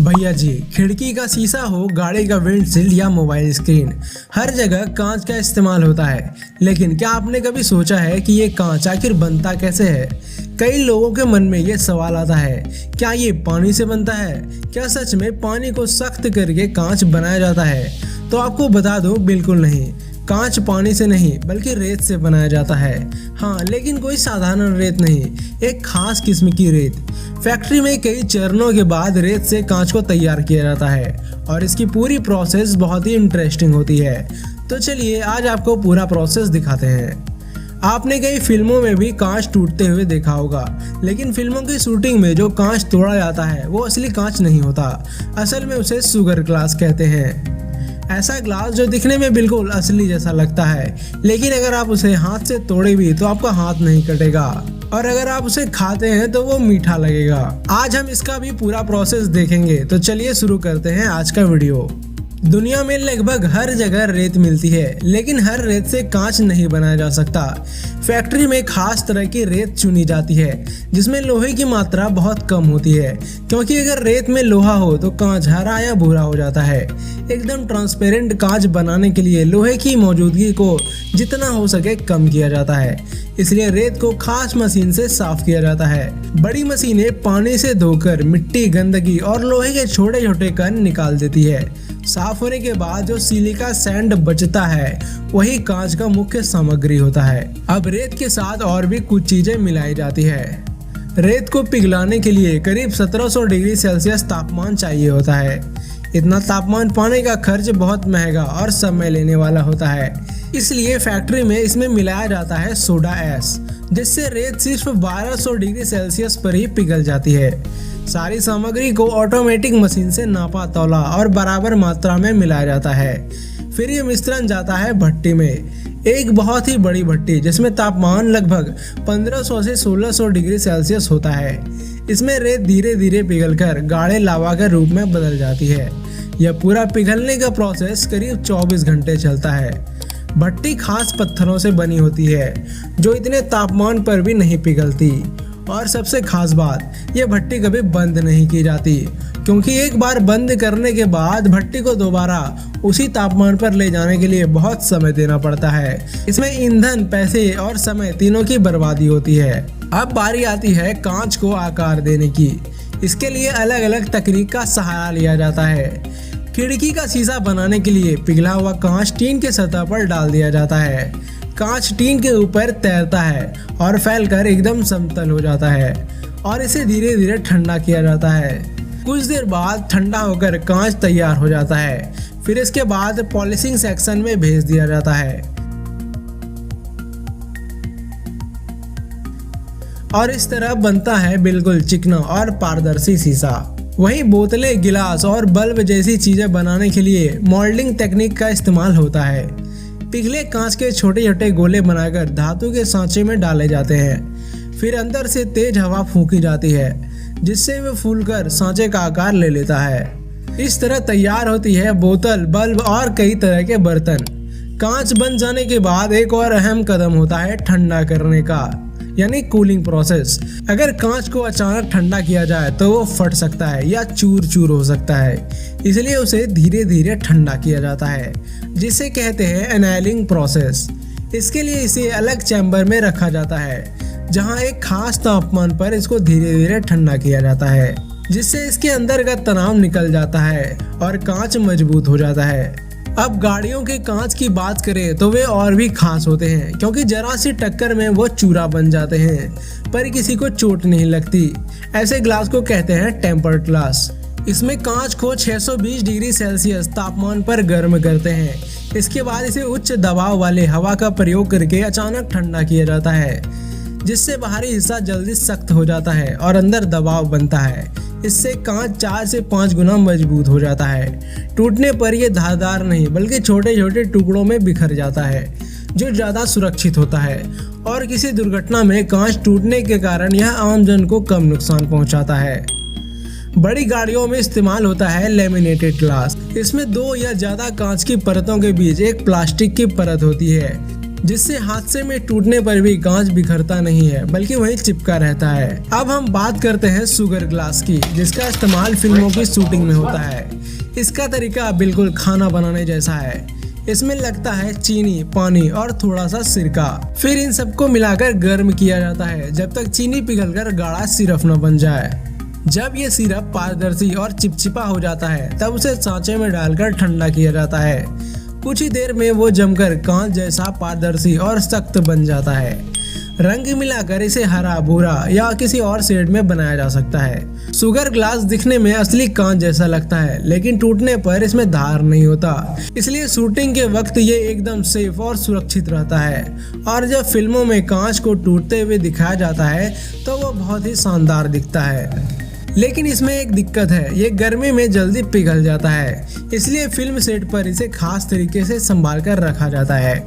भैया जी, खिड़की का शीशा हो, गाड़ी का विंडशील्ड या मोबाइल स्क्रीन, हर जगह कांच का इस्तेमाल होता है। लेकिन क्या आपने कभी सोचा है कि ये कांच आखिर बनता कैसे है? कई लोगों के मन में ये सवाल आता है, क्या ये पानी से बनता है? क्या सच में पानी को सख्त करके कांच बनाया जाता है? तो आपको बता दूं, बिल्कुल नहीं। कांच पानी से नहीं बल्कि रेत से बनाया जाता है। हाँ, लेकिन कोई साधारण रेत नहीं, एक खास किस्म की रेत। फैक्ट्री में कई चरणों के बाद रेत से कांच को तैयार किया जाता है और इसकी पूरी प्रोसेस बहुत ही इंटरेस्टिंग होती है। तो चलिए आज आपको पूरा प्रोसेस दिखाते हैं। आपने कई फिल्मों में भी कांच टूटते हुए देखा होगा, लेकिन फिल्मों की शूटिंग में जो कांच तोड़ा जाता है वो असली कांच नहीं होता। असल में उसे शुगर ग्लास कहते हैं। ऐसा ग्लास जो दिखने में बिल्कुल असली जैसा लगता है, लेकिन अगर आप उसे हाथ से तोड़े भी तो आपका हाथ नहीं कटेगा और अगर आप उसे खाते हैं तो वो मीठा लगेगा। आज हम इसका भी पूरा प्रोसेस देखेंगे। तो चलिए शुरू करते हैं आज का वीडियो। दुनिया में लगभग हर जगह रेत मिलती है, लेकिन हर रेत से कांच नहीं बनाया जा सकता। फैक्ट्री में खास तरह की रेत चुनी जाती है जिसमें लोहे की मात्रा बहुत कम होती है, क्योंकि अगर रेत में लोहा हो तो कांच हरा या भूरा हो जाता है। एकदम ट्रांसपेरेंट कांच बनाने के लिए लोहे की मौजूदगी को जितना हो सके कम किया जाता है, इसलिए रेत को खास मशीन से साफ किया जाता है। बड़ी मशीनें पानी से धोकर मिट्टी, गंदगी और लोहे के छोटे छोटे कण निकाल देती है। साफ होने के बाद जो सिलिका सैंड बचता है वही कांच का मुख्य सामग्री होता है। अब रेत के साथ और भी कुछ चीजें मिलाई जाती है। रेत को पिघलाने के लिए करीब 1700 डिग्री सेल्सियस तापमान चाहिए होता है। इतना तापमान पाने का खर्च बहुत महंगा और समय लेने वाला होता है, इसलिए फैक्ट्री में इसमें मिलाया जाता है सोडा ऐश, जिससे रेत सिर्फ 1200 डिग्री सेल्सियस पर ही पिघल जाती है। सारी सामग्री को ऑटोमेटिक मशीन से नापा तौला और बराबर मात्रा में मिलाया जाता है। फिर ये मिश्रण जाता है भट्टी में, एक बहुत ही बड़ी भट्टी जिसमें तापमान लगभग 1500 से 1600 डिग्री सेल्सियस होता है। इसमें रेत धीरे धीरे पिघलकर गाढ़े लावा के रूप में बदल जाती है। यह पूरा पिघलने का प्रोसेस करीब 24 घंटे चलता है। भट्टी खास पत्थरों से बनी होती है जो इतने तापमान पर भी नहीं पिघलती। और सबसे खास बात, यह भट्टी कभी बंद नहीं की जाती, क्योंकि एक बार बंद करने के बाद भट्टी को दोबारा उसी तापमान पर ले जाने के लिए बहुत समय देना पड़ता है। इसमें ईंधन, पैसे और समय तीनों की बर्बादी होती है। अब बारी आती है कांच को आकार देने की। इसके लिए अलग अलग तकनीक का सहारा लिया जाता है। खिड़की का शीशा बनाने के लिए पिघला हुआ कांच टीन के सतह पर डाल दिया जाता है। कांच टीन के ऊपर तैरता है और फैलकर एकदम समतल हो जाता है और इसे धीरे धीरे ठंडा किया जाता है। कुछ देर बाद ठंडा होकर कांच तैयार हो जाता है। फिर इसके बाद पॉलिशिंग सेक्शन में भेज दिया जाता है और इस तरह बनता है बिल्कुल चिकना और पारदर्शी शीशा। वहीं बोतलें, गिलास और बल्ब जैसी चीजें बनाने के लिए मोल्डिंग तकनीक का इस्तेमाल होता है। पिघले कांच के छोटे छोटे गोले बनाकर धातु के सांचे में डाले जाते हैं। फिर अंदर से तेज हवा फूंकी जाती है जिससे वे फूलकर सांचे का आकार ले लेता है। इस तरह तैयार होती है बोतल, बल्ब और कई तरह के बर्तन। कांच बन जाने के बाद एक और अहम कदम होता है ठंडा करने का, यानी कूलिंग प्रोसेस। अगर कांच को अचानक ठंडा किया जाए तो वो फट सकता है या चूर चूर हो सकता है, इसलिए उसे धीरे धीरे ठंडा किया जाता है, जिसे कहते हैं एनायलिंग प्रोसेस। इसके लिए इसे अलग चैम्बर में रखा जाता है जहां एक खास तापमान पर इसको धीरे धीरे ठंडा किया जाता है, जिससे इसके अंदर का तनाव निकल जाता है और कांच मजबूत हो जाता है। अब गाड़ियों के कांच की बात करें तो वे और भी खास होते हैं, क्योंकि जरा सी टक्कर में वो चूरा बन जाते हैं पर किसी को चोट नहीं लगती। ऐसे ग्लास को कहते हैं टेम्पर्ड ग्लास। इसमें कांच को 620 डिग्री सेल्सियस तापमान पर गर्म करते हैं। इसके बाद इसे उच्च दबाव वाले हवा का प्रयोग करके अचानक ठंडा किया जाता है, जिससे बाहरी हिस्सा जल्दी सख्त हो जाता है और अंदर दबाव बनता है। इससे कांच 4 से 5 गुना मजबूत हो जाता है। टूटने पर यह धारदार नहीं बल्कि छोटे छोटे टुकड़ों में बिखर जाता है, जो ज़्यादा सुरक्षित होता है और किसी दुर्घटना में कांच टूटने के कारण यह आम जन को कम नुकसान पहुंचाता है। बड़ी गाड़ियों में इस्तेमाल होता है लेमिनेटेड ग्लास। इसमें 2 या ज़्यादा कांच की परतों के बीच एक प्लास्टिक की परत होती है जिससे हादसे में टूटने पर भी कांच बिखरता नहीं है बल्कि वहीं चिपका रहता है। अब हम बात करते हैं शुगर ग्लास की, जिसका इस्तेमाल फिल्मों की शूटिंग में होता है। इसका तरीका बिल्कुल खाना बनाने जैसा है। इसमें लगता है चीनी, पानी और थोड़ा सा सिरका। फिर इन सबको मिलाकर गर्म किया जाता है जब तक चीनी पिघलकर गाढ़ा सिरप न बन जाए। जब ये सिरप पारदर्शी और चिपचिपा हो जाता है तब उसे सांचे में डालकर ठंडा किया जाता है। कुछ ही देर में वो जमकर कांच जैसा पारदर्शी और सख्त बन जाता है। रंग मिलाकर इसे हरा, भूरा या किसी और शेड में बनाया जा सकता है। शुगर ग्लास दिखने में असली कांच जैसा लगता है, लेकिन टूटने पर इसमें धार नहीं होता, इसलिए शूटिंग के वक्त ये एकदम सेफ और सुरक्षित रहता है। और जब फिल्मों में कांच को टूटते हुए दिखाया जाता है तो वो बहुत ही शानदार दिखता है। लेकिन इसमें एक दिक्कत है, ये गर्मी में जल्दी पिघल जाता है, इसलिए फिल्म सेट पर इसे खास तरीके से संभाल कर रखा जाता है।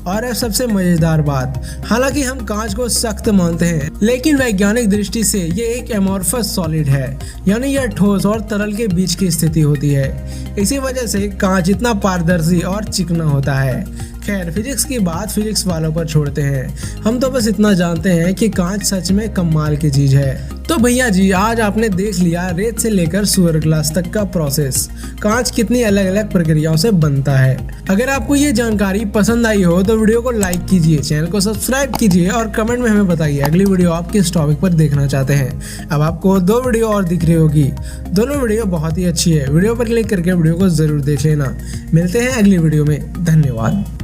और अब सबसे मजेदार बात, हालांकि हम कांच को सख्त मानते हैं, लेकिन वैज्ञानिक दृष्टि से ये एक एमोर्फस सॉलिड है, यानी यह ठोस और तरल के बीच की स्थिति होती है। इसी वजह से कांच इतना पारदर्शी और चिकना होता है। खैर, फिजिक्स की बात फिजिक्स वालों पर छोड़ते हैं, हम तो बस इतना जानते हैं कि कांच सच में कमाल की चीज है। तो भैया जी, आज आपने देख लिया रेत से लेकर शुगर ग्लास तक का प्रोसेस, कांच कितनी अलग अलग प्रक्रियाओं से बनता है। अगर आपको ये जानकारी पसंद आई हो तो वीडियो को लाइक कीजिए, चैनल को सब्सक्राइब कीजिए और कमेंट में हमें बताइए अगली वीडियो आप किस टॉपिक पर देखना चाहते हैं। अब आपको 2 वीडियो और दिख रही होगी, दोनों वीडियो बहुत ही अच्छी है। वीडियो पर क्लिक करके वीडियो को जरूर देख लेना। मिलते हैं अगली वीडियो में, धन्यवाद।